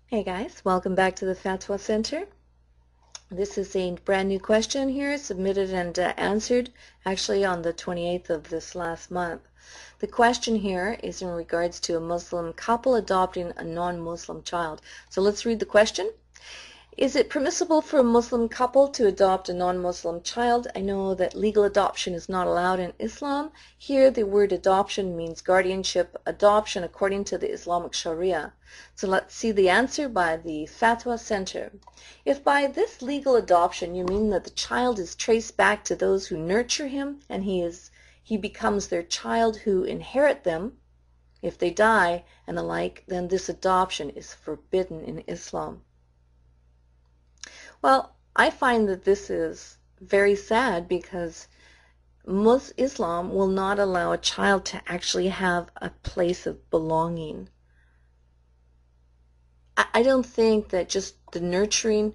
Hey guys, welcome back to the FAtwA Center. This is a brand new question here, submitted and answered actually on the 28th of this last month. The question here is in regards to a Muslim couple adopting a non-Muslim child. So let's read the question. Is it permissible for a Muslim couple to adopt a non-Muslim child? I know that legal adoption is not allowed in Islam. Here the word adoption means guardianship, adoption according to the Islamic Sharia. So let's see the answer by the FAtwA Center. If by this legal adoption you mean that the child is traced back to those who nurture him and he becomes their child who inherit them, if they die and the like, then this adoption is forbidden in Islam. Well, I find that this is very sad because Islam will not allow a child to actually have a place of belonging. I don't think that just the nurturing,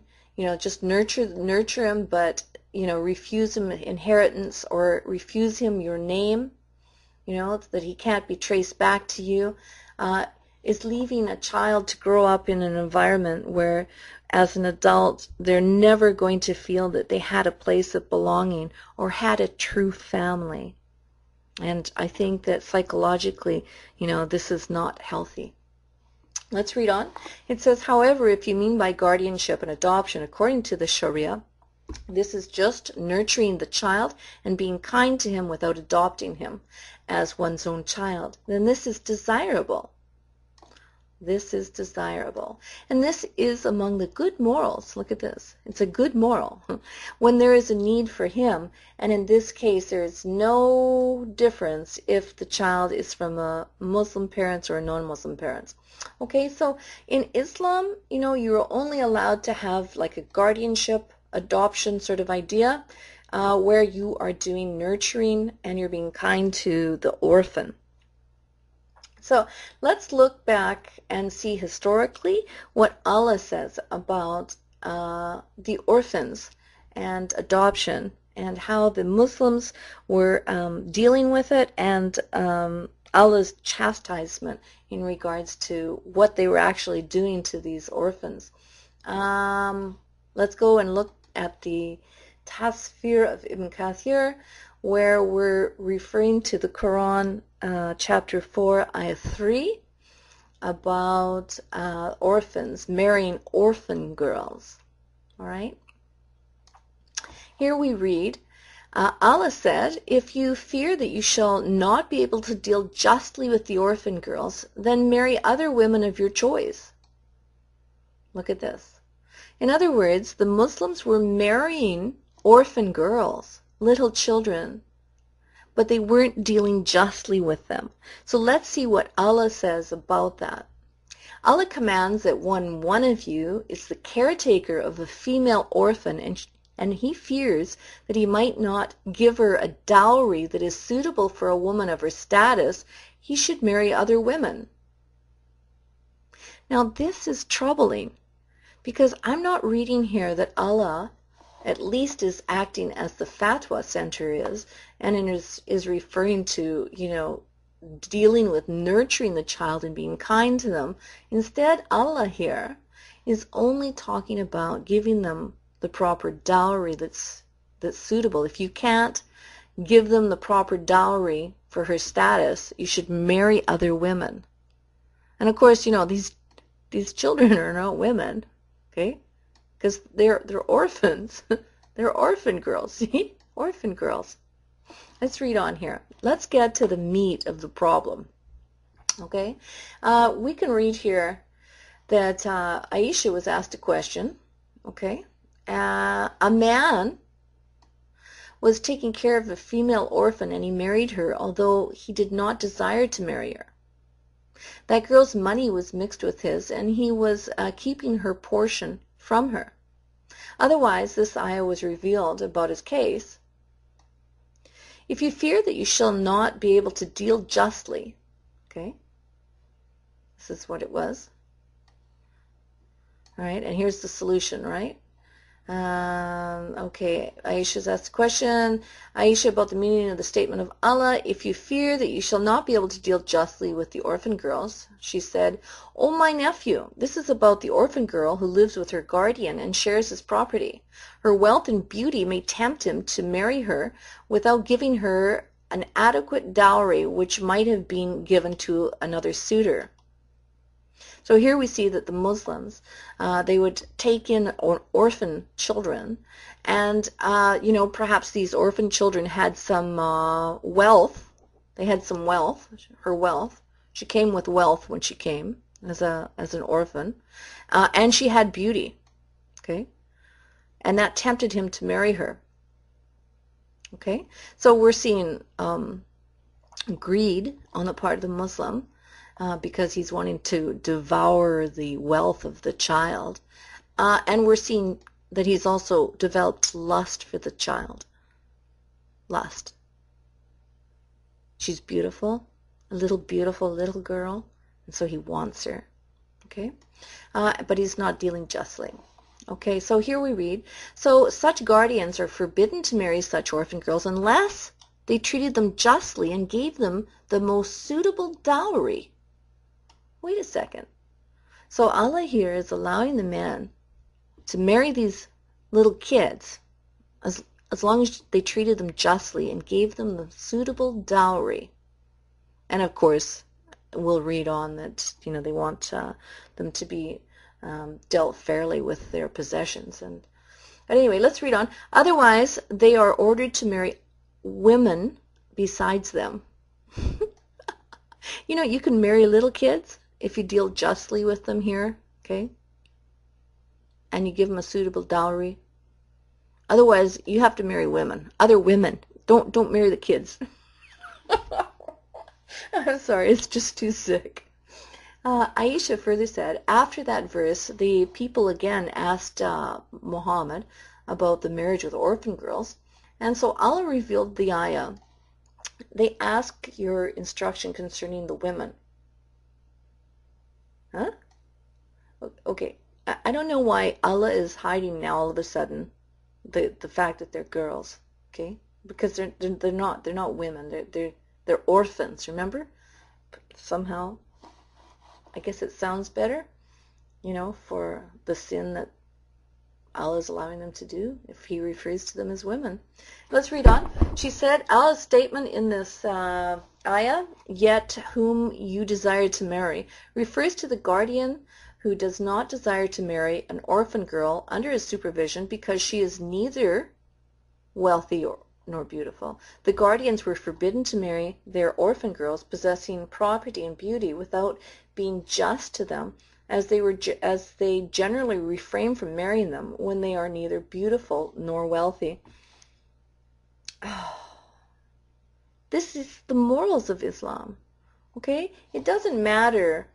just nurture him, but, refuse him inheritance or refuse him your name, that he can't be traced back to you, is leaving a child to grow up in an environment where as an adult they're never going to feel that they had a place of belonging or had a true family. And I think that psychologically, this is not healthy. Let's read on. It says, however, if you mean by guardianship and adoption according to the Sharia, this is just nurturing the child and being kind to him without adopting him as one's own child, then this is desirable. This is desirable. And this is among the good morals. Look at this. It's a good moral. When there is a need for him, and in this case there is no difference if the child is from a Muslim parents or a non-Muslim parents. Okay, so in Islam, you're only allowed to have like a guardianship, adoption sort of idea, where you are doing nurturing and you're being kind to the orphan. So let's look back and see historically what Allah says about the orphans and adoption and how the Muslims were dealing with it, and Allah's chastisement in regards to what they were actually doing to these orphans. Let's go and look at the Tafsir of Ibn Kathir, where we're referring to the Quran, chapter 4, ayah 3, about orphans, marrying orphan girls. All right? Here we read, Allah said, if you fear that you shall not be able to deal justly with the orphan girls, then marry other women of your choice. Look at this. In other words, the Muslims were marrying orphan girls, little children, but they weren't dealing justly with them. So let's see what Allah says about that. Allah commands that one of you is the caretaker of a female orphan, and he fears that he might not give her a dowry that is suitable for a woman of her status. He should marry other women. Now this is troubling, because I'm not reading here that Allah at least is acting as the FAtwA Center is, and is referring to, dealing with nurturing the child and being kind to them. Instead, Allah here is only talking about giving them the proper dowry that's suitable. If you can't give them the proper dowry for her status, you should marry other women. And of course, these children are not women, okay? Because they're orphans. They're orphan girls. See? Orphan girls. Let's read on here. Let's get to the meat of the problem. Okay? We can read here that Aisha was asked a question. Okay? A man was taking care of a female orphan and he married her, although he did not desire to marry her. That girl's money was mixed with his, and he was keeping her portion from her. Otherwise, this ayah was revealed about his case. If you fear that you shall not be able to deal justly, okay, this is what it was. All right, and here's the solution, right? Okay, Aisha's asked a question. Aisha, about the meaning of the statement of Allah, if you fear that you shall not be able to deal justly with the orphan girls, she said, "O my nephew, this is about the orphan girl who lives with her guardian and shares his property. Her wealth and beauty may tempt him to marry her without giving her an adequate dowry which might have been given to another suitor." So here we see that the Muslims, they would take in orphan children, and perhaps these orphan children had some wealth. They had some wealth, her wealth. She came with wealth when she came as an orphan, and she had beauty. Okay, and that tempted him to marry her. Okay, so we're seeing greed on the part of the Muslim. Because he's wanting to devour the wealth of the child. And we're seeing that he's also developed lust for the child. Lust. She's beautiful, a beautiful little girl, and so he wants her. Okay? But he's not dealing justly. Okay, so here we read, so such guardians are forbidden to marry such orphan girls unless they treated them justly and gave them the most suitable dowry. Wait a second. So Allah here is allowing the men to marry these little kids as long as they treated them justly and gave them the suitable dowry. And of course, we'll read on that they want them to be dealt fairly with their possessions. But anyway, let's read on. Otherwise, they are ordered to marry women besides them. You can marry little kids if you deal justly with them here, okay? And you give them a suitable dowry. Otherwise, you have to marry women, other women. Don't marry the kids. I'm sorry, it's just too sick. Aisha further said, after that verse, the people again asked Muhammad about the marriage with orphan girls, and so Allah revealed the ayah. They ask your instruction concerning the women. Huh? Okay, I don't know why Allah is hiding now all of a sudden the fact that they're girls, okay? Because they're not women. They're orphans. Remember? Somehow, I guess it sounds better, for the sin that Allah is allowing them to do if He refers to them as women. Let's read on. She said, Allah's statement in this ayah, yet whom you desire to marry, refers to the guardian who does not desire to marry an orphan girl under his supervision because she is neither wealthy nor beautiful. The guardians were forbidden to marry their orphan girls possessing property and beauty without being just to them, as they generally refrain from marrying them when they are neither beautiful nor wealthy. This is the morals of Islam. Okay? It doesn't matter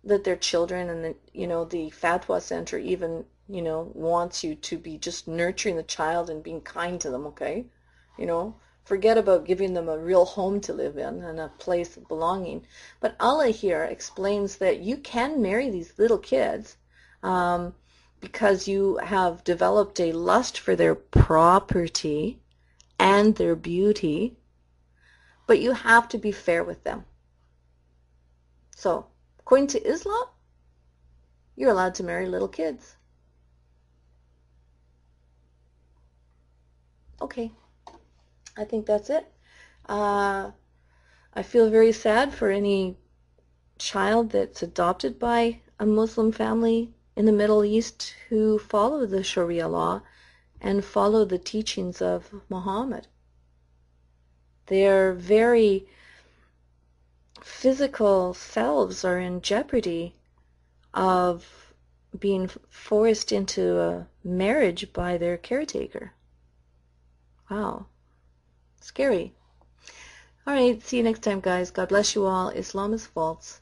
that they're children and that, the FAtwA Center even, wants you to be just nurturing the child and being kind to them, okay? Forget about giving them a real home to live in and a place of belonging. But Allah here explains that you can marry these little kids because you have developed a lust for their property and their beauty, but you have to be fair with them. So, according to Islam, you're allowed to marry little kids. Okay, I think that's it. I feel very sad for any child that's adopted by a Muslim family in the Middle East who follow the Sharia law and follow the teachings of Muhammad. Their very physical selves are in jeopardy of being forced into a marriage by their caretaker. Wow. Scary. All right, see you next time, guys. God bless you all. Islam is false.